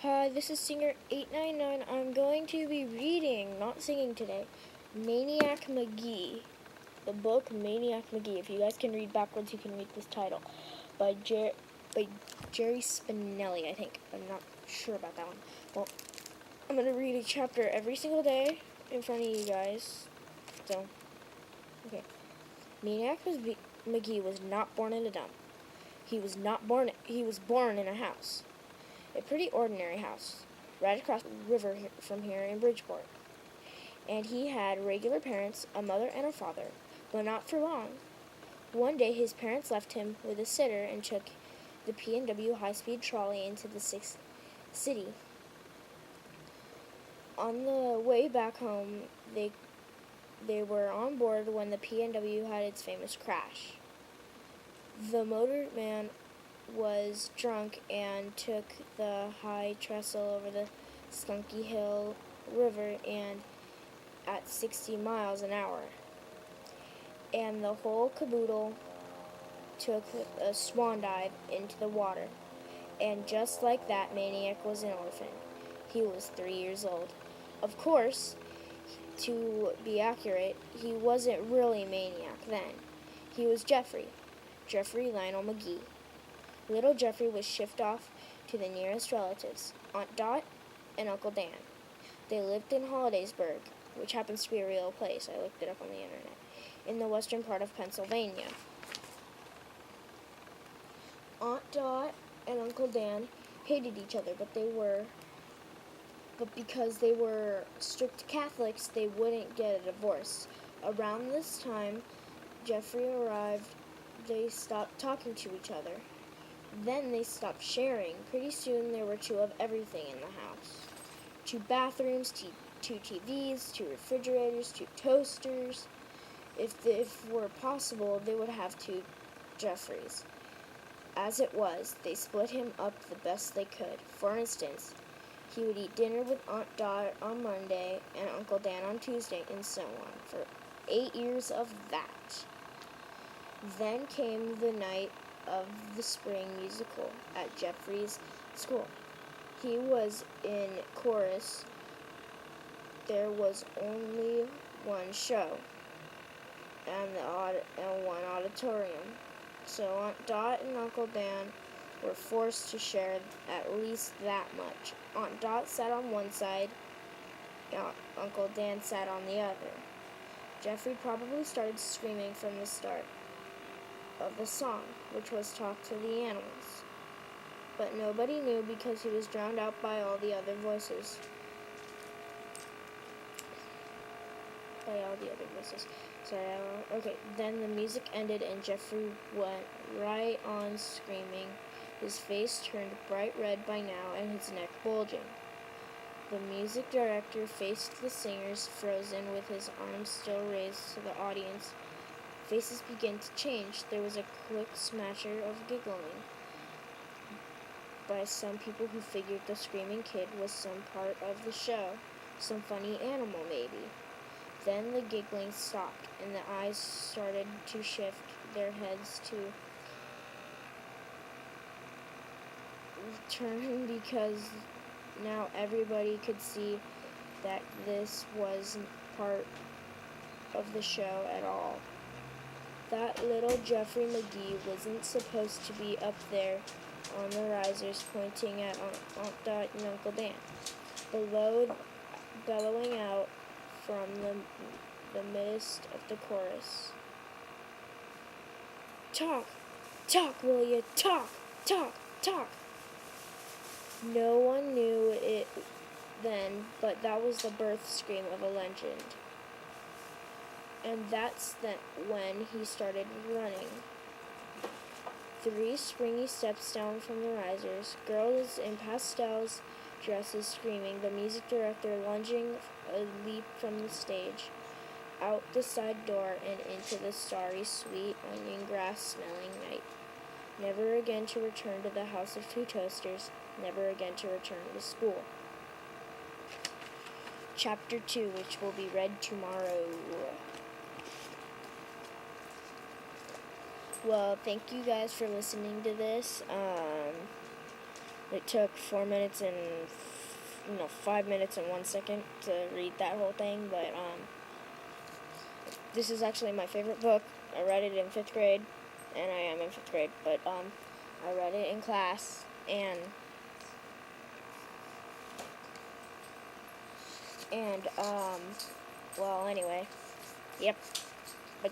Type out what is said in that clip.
Hi, this is Singer 899. I'm going to be reading, not singing today, MANIAC MAGEE. The book MANIAC MAGEE. If you guys can read backwards, you can read this title. By Jerry Spinelli, I think. I'm not sure about that one. Well, I'm going to read a chapter every single day in front of you guys. So, okay. MANIAC MAGEE was not born in a dump. He was born in a house. A pretty ordinary house, right across the river from here in Bridgeport. And he had regular parents, a mother and a father, but not for long. One day his parents left him with a sitter and took the P&W high-speed trolley into the city. On the way back home, they were on board when the P&W had its famous crash. The motorman was drunk and took the high trestle over the Skunky Hill River and at 60 miles an hour. And the whole caboodle took a swan dive into the water. And just like that, Maniac was an orphan. He was 3 years old. Of course, to be accurate, he wasn't really Maniac then. He was Jeffrey Lionel MAGEE. Little Jeffrey was shipped off to the nearest relatives, Aunt Dot and Uncle Dan. They lived in Hollidaysburg, which happens to be a real place. I looked it up on the internet, in the western part of Pennsylvania. Aunt Dot and Uncle Dan hated each other, but because they were strict Catholics, they wouldn't get a divorce. Around this time Jeffrey arrived, they stopped talking to each other. Then they stopped sharing. Pretty soon there were two of everything in the house. 2 bathrooms, 2 TVs, 2 refrigerators, 2 toasters. If were possible, they would have 2 Jeffreys. As it was, they split him up the best they could. For instance, he would eat dinner with Aunt Dot on Monday and Uncle Dan on Tuesday, and so on, for 8 years of that. Then came the night of the spring musical at Jeffrey's school. He was in chorus. There was only one show and one auditorium, so Aunt Dot and Uncle Dan were forced to share at least that much. Aunt Dot sat on one side, Uncle Dan sat on the other. Jeffrey probably started screaming from the start of the song, which was Talk to the Animals. But nobody knew because he was drowned out by all the other voices. Okay, then the music ended and Jeffrey went right on screaming. His face turned bright red by now and his neck bulging. The music director faced the singers, frozen with his arms still raised to the audience. Faces began to change. There was a quick smasher of giggling by some people who figured the screaming kid was some part of the show, some funny animal maybe. Then the giggling stopped, and the eyes started to shift their heads to turn because now everybody could see that this wasn't part of the show at all. That little Jeffrey MAGEE wasn't supposed to be up there on the risers pointing at Aunt Dot and Uncle Dan, bellowing out from the midst of the chorus. Talk, will you? Talk. No one knew it then, but that was the birth scream of a legend. And that's when he started running. 3 springy steps down from the risers, girls in pastels dresses screaming, the music director lunging a leap from the stage, out the side door and into the starry, sweet, onion grass-smelling night. Never again to return to the house of 2 toasters, never again to return to school. Chapter 2, which will be read tomorrow. Well, thank you guys for listening to this. It took 4 minutes and 5 minutes and 1 second to read that whole thing, but this is actually my favorite book. I read it in 5th grade, and I am in 5th grade, but I read it in class, and well, anyway, yep, but